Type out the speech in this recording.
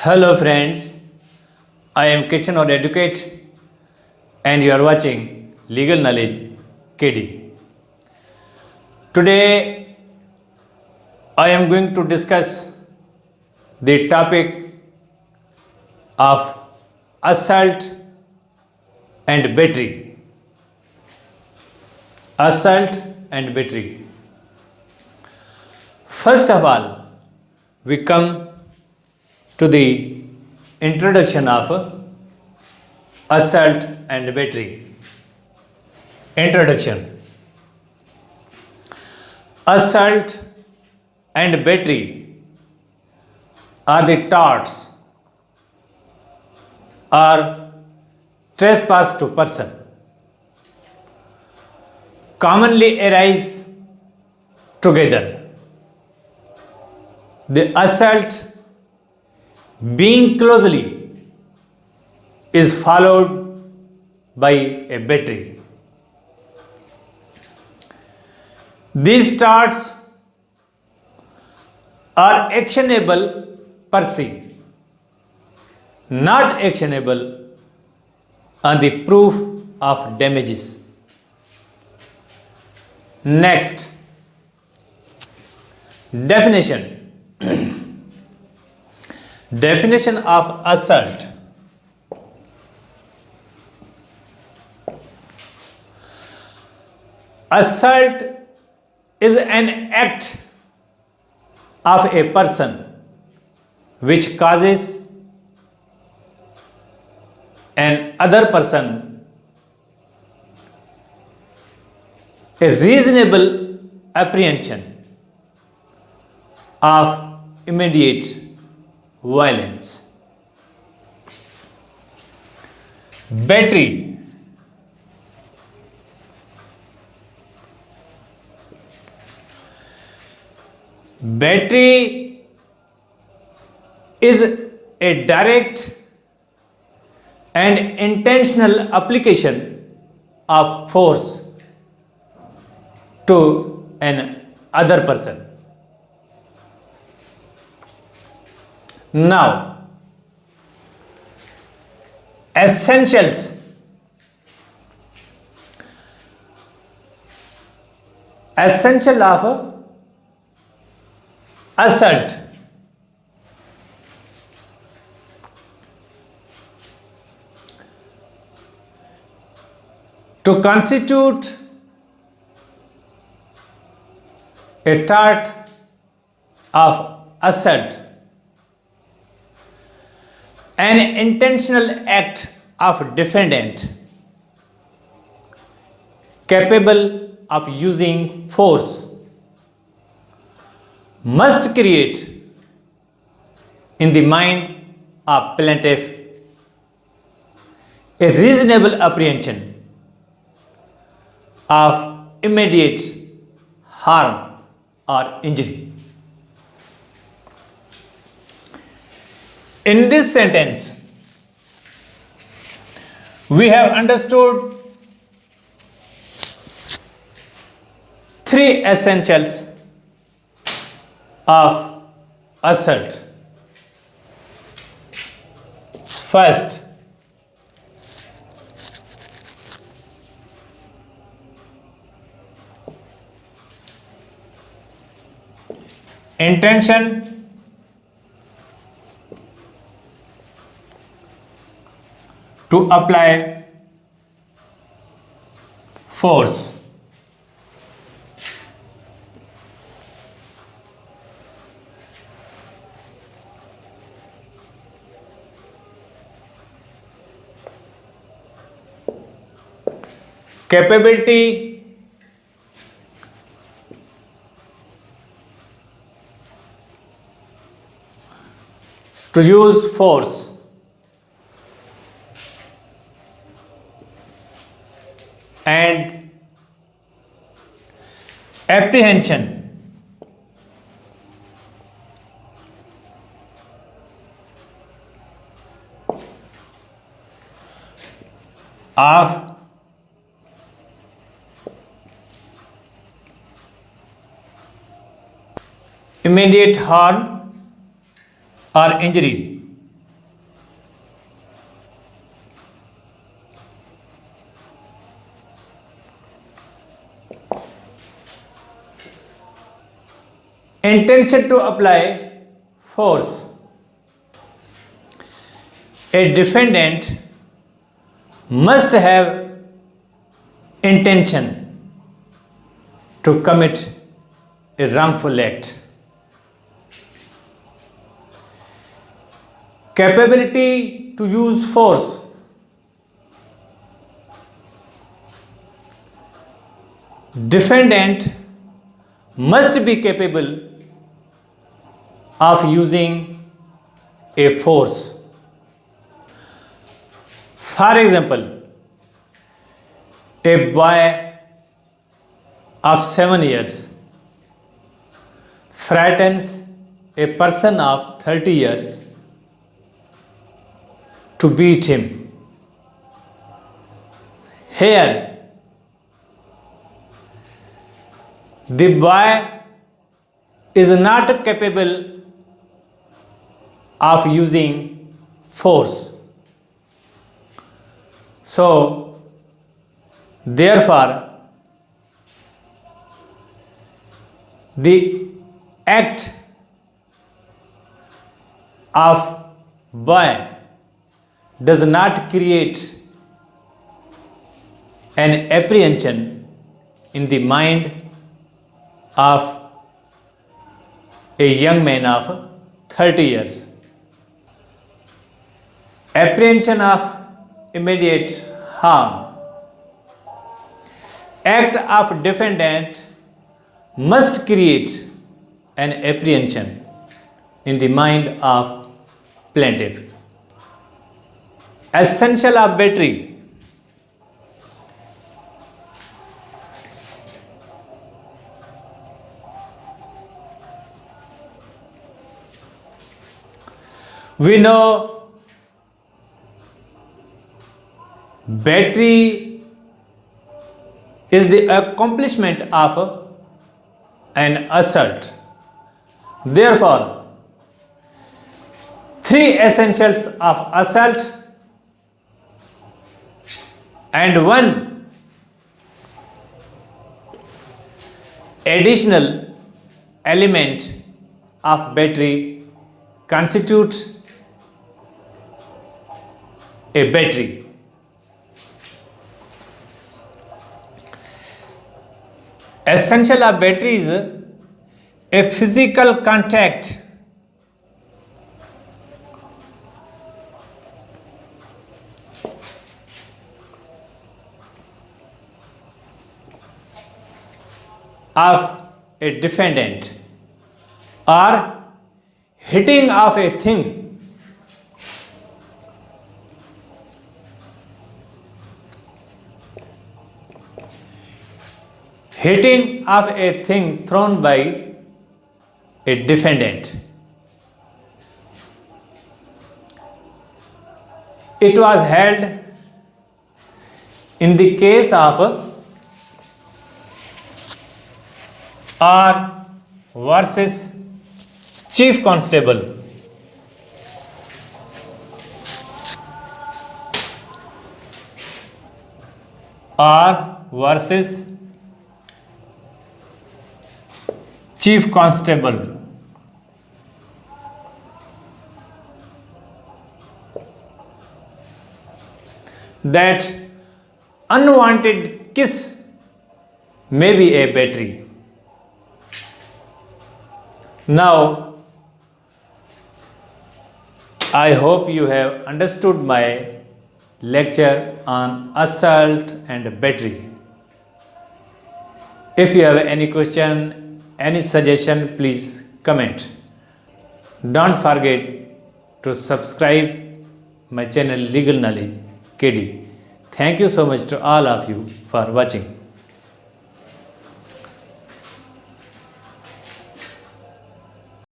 Hello friends, I am Kishan or Educate and you are watching Legal Knowledge KD. Today I am going to discuss the topic of assault and battery. Assault and battery. First of all, we come to the introduction of assault and battery. Introduction. Assault and battery are the torts or trespass to person commonly arise together. The assault being closely is followed by a battery. These torts are actionable per se, not actionable on the proof of damages. Next, definition. Definition of assault. Assault is an act of a person which causes an other person a reasonable apprehension of immediate violence. Battery. Battery is a direct and intentional application of force to an other person. Now, essentials. Essential of assault. To constitute a tort of assault, an intentional act of defendant capable of using force must create in the mind of plaintiff a reasonable apprehension of immediate harm or injury. In this sentence, we have understood three essentials of assault. First, intention to apply force. Capability to use force. And apprehension of immediate harm or injury Intention to apply force. A defendant must have intention to commit a wrongful act. Capability to use force. Defendant must be capable of using a force. For example, a boy of 7 years frightens a person of 30 years to beat him. Here, the boy is not capable of using force. So, therefore, the act of boy does not create an apprehension in the mind of a young man of 30 years. Apprehension of immediate harm. Act of defendant must create an apprehension in the mind of plaintiff. Essential of battery. We know battery is the accomplishment of an assault. Therefore, three essentials of assault and one additional element of battery constitutes a battery. Essential of battery is a physical contact of a defendant or hitting of a thing thrown by a defendant. It was held in the case of R versus Chief Constable. R versus Chief Constable. That unwanted kiss may be a battery. Now, I hope you have understood my lecture on assault and battery. If you have any question, any suggestion, please comment. Don't forget to subscribe my channel Legal Knowledge KD. Thank you so much to all of you for watching.